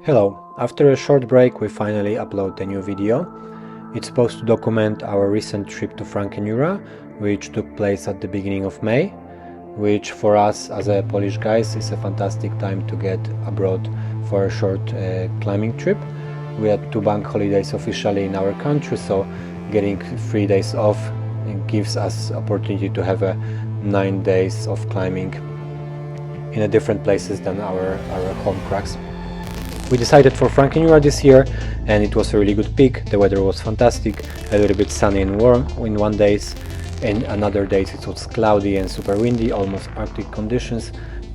Hello, after a short break we finally upload a new video. It's supposed to document our recent trip to Frankenjura, which took place at the beginning of May, which for us as a Polish guys is a fantastic time to get abroad for a short climbing trip. We had 2 bank holidays officially in our country, so getting 3 days off gives us opportunity to have 9 days of climbing in different places than our home cracks. We decided for Frankenjura this year, and it was a really good pick. The weather was fantastic, a little bit sunny and warm in one days, and another days it was cloudy and super windy, almost Arctic conditions,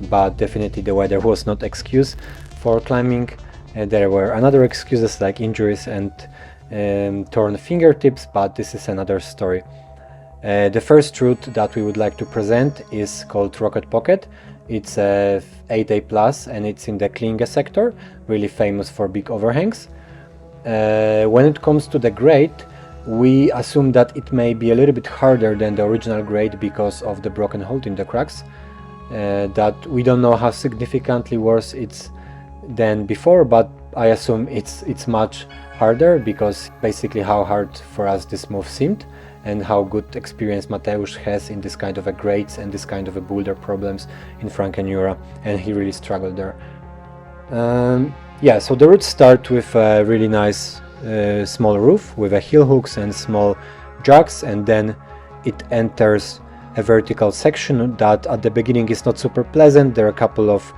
but definitely the weather was not excuse for climbing. There were other excuses like injuries and torn fingertips, but this is another story. The first route that we would like to present is called Rocket Pocket. It's a 8A plus and it's in the Klinge sector, really famous for big overhangs. When it comes to the grade, we assume that it may be a little bit harder than the original grade because of the broken hole in the cracks. That we don't know how significantly worse it's than before, but I assume it's much harder because basically how hard for us this move seemed and how good experience Mateusz has in this kind of grades and this kind of boulder problems in Frankenjura, and he really struggled there. Yeah, so the routes start with a really nice small roof with heel hooks and small jacks, and then it enters a vertical section that at the beginning is not super pleasant. There are a couple of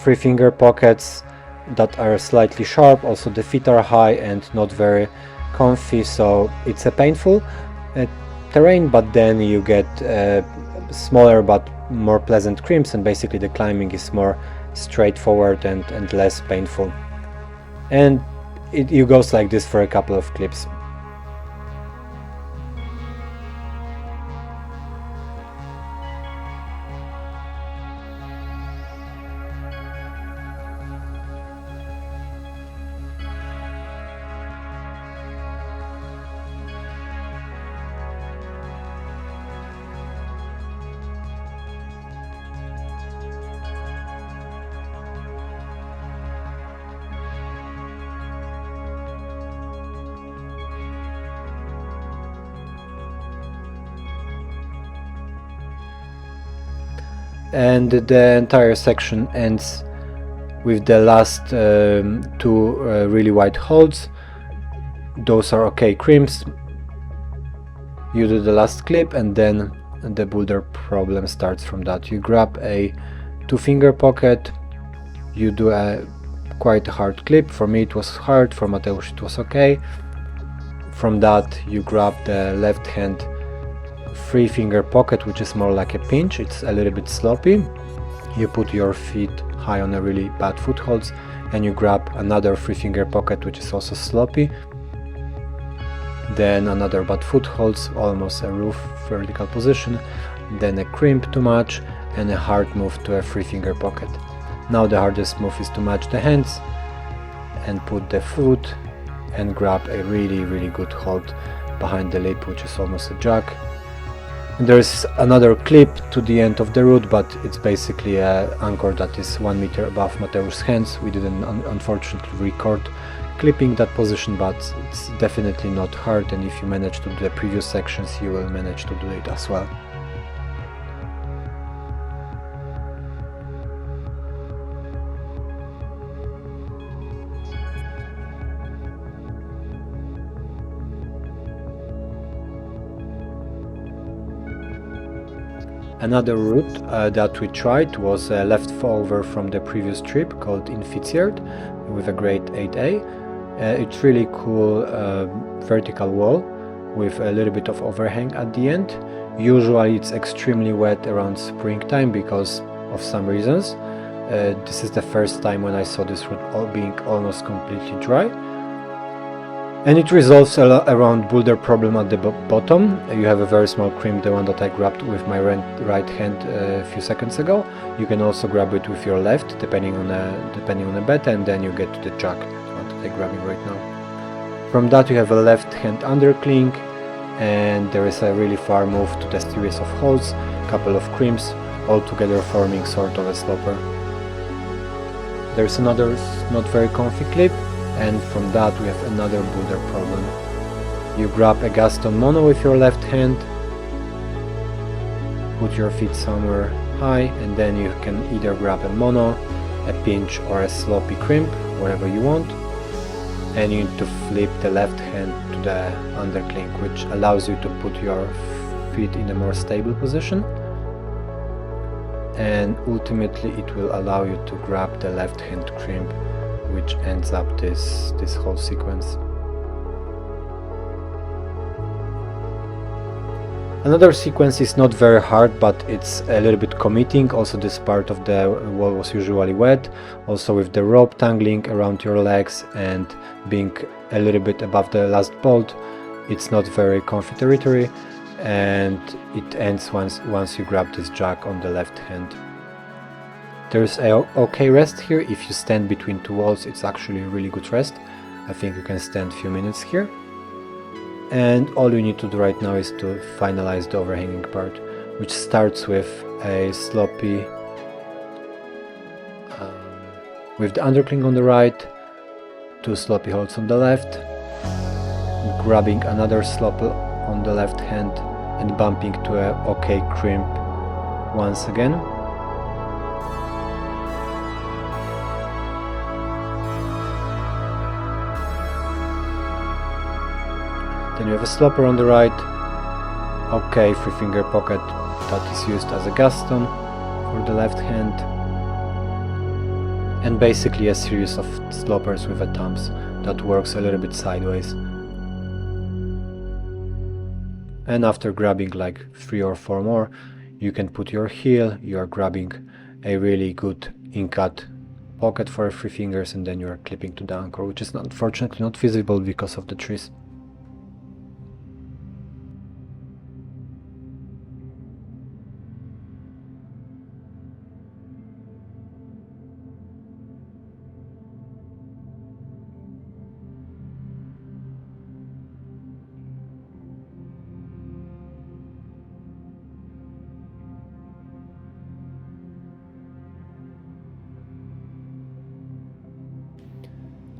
3-finger pockets that are slightly sharp, also the feet are high and not very comfy, so it's a painful terrain, but then you get smaller but more pleasant crimps, and basically the climbing is more straightforward and less painful. And it goes like this for a couple of clips. And the entire section ends with the last 2 really wide holds. Those are okay crimps. You do the last clip and then the boulder problem starts from that. You grab a 2-finger pocket, you do a quite hard clip. For me it was hard, for Mateusz it was okay. From that you grab the left hand 3-finger pocket, which is more like a pinch. It's a little bit sloppy. You put your feet high on a really bad footholds, and you grab another 3-finger pocket, which is also sloppy. Then another bad footholds, almost a roof vertical position. Then a crimp to match, and a hard move to a 3-finger pocket. Now the hardest move is to match the hands and put the foot and grab a really good hold behind the lip, which is almost a jack. There is another clip to the end of the route, but it's basically an anchor that is 1 meter above Mateusz's hands. We didn't unfortunately record clipping that position, but it's definitely not hard, and if you manage to do the previous sections you will manage to do it as well. Another route that we tried was a leftover from the previous trip called Infiziert with a grade 8A. It's really cool vertical wall with a little bit of overhang at the end. Usually it's extremely wet around springtime because of some reasons. This is the first time when I saw this route being almost completely dry. And it resolves around boulder problem at the bottom. You have a very small crimp, the one that I grabbed with my right hand a few seconds ago. You can also grab it with your left, depending on the beta, and then you get to the jack, the one that I'm grabbing right now. From that you have a left hand undercling, and there is a really far move to the series of holds, a couple of crimps, all together forming sort of a sloper. There's another not very comfy clip, and from that we have another boulder problem. You grab a Gaston mono with your left hand, put your feet somewhere high, and then you can either grab a mono, a pinch, or a sloppy crimp, whatever you want, and you need to flip the left hand to the underclink, which allows you to put your feet in a more stable position, and ultimately it will allow you to grab the left hand crimp, which ends up this whole sequence. Another sequence is not very hard, but it's a little bit committing. Also, this part of the wall was usually wet, also with the rope tangling around your legs and being a little bit above the last bolt. It's not very comfy territory, and it ends once you grab this jack on the left hand. There's a okay rest here. If you stand between two walls, it's actually a really good rest. I think you can stand a few minutes here. And all you need to do right now is to finalize the overhanging part, which starts with a sloppy with the undercling on the right, 2 sloppy holds on the left, grabbing another sloppy on the left hand and bumping to a okay crimp once again. Then you have a slopper on the right, okay 3-finger pocket that is used as a Gaston for the left hand, and basically a series of sloppers with a thumbs that works a little bit sideways. And after grabbing like 3 or 4 more, you can put your heel, you are grabbing a really good in-cut pocket for 3 fingers, and then you are clipping to the anchor, which is unfortunately not visible because of the trees.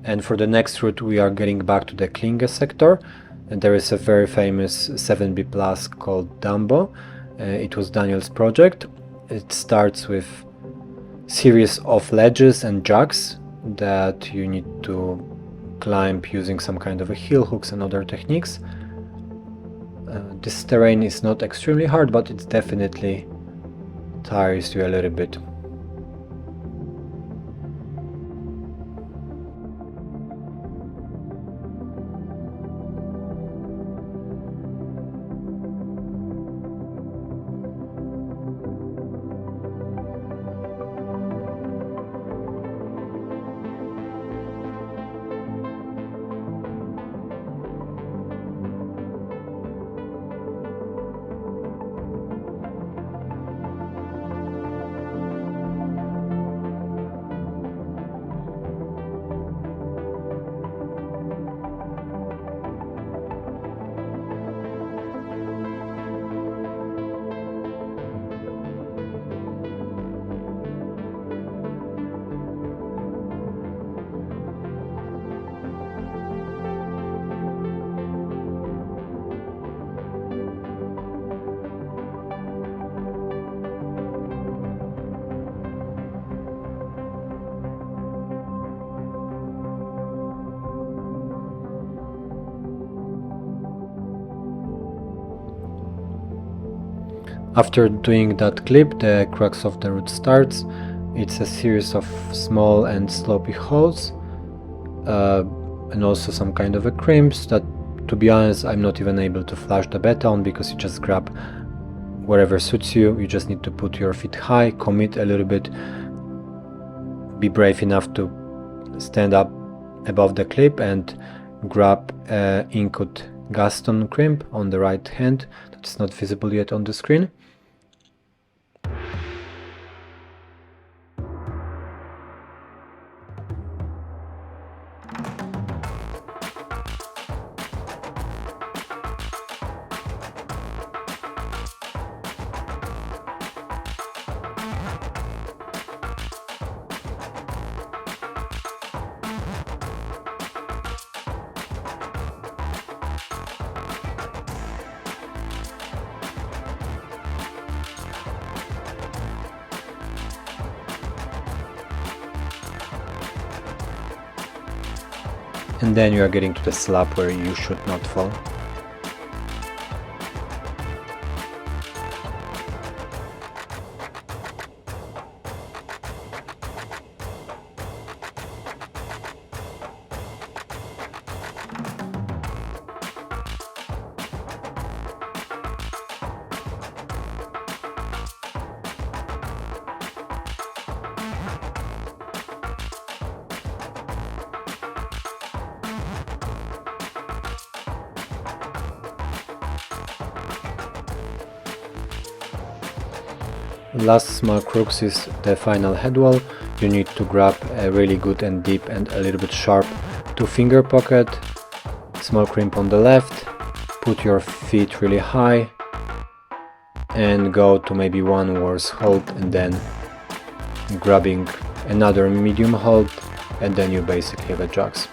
And for the next route we are getting back to the Klinge sector, and there is a very famous 7B plus called Dumbo. It was Daniel's project. It starts with series of ledges and jacks that you need to climb using some kind of a heel hooks and other techniques. This terrain is not extremely hard, but it definitely tires you a little bit. After doing that clip, the crux of the route starts. It's a series of small and sloppy holds, and also some kind of a crimps that, to be honest, I'm not even able to flash the beta on, because you just grab whatever suits you. You just need to put your feet high, commit a little bit, be brave enough to stand up above the clip and grab an incut Gaston crimp on the right hand that's not visible yet on the screen. and then you are getting to the slab where you should not fall. Last small crux is the final head wall. You need to grab a really good and deep and a little bit sharp 2-finger pocket, small crimp on the left, put your feet really high and go to maybe one worse hold, and then grabbing another medium hold, and then you basically have a jacks.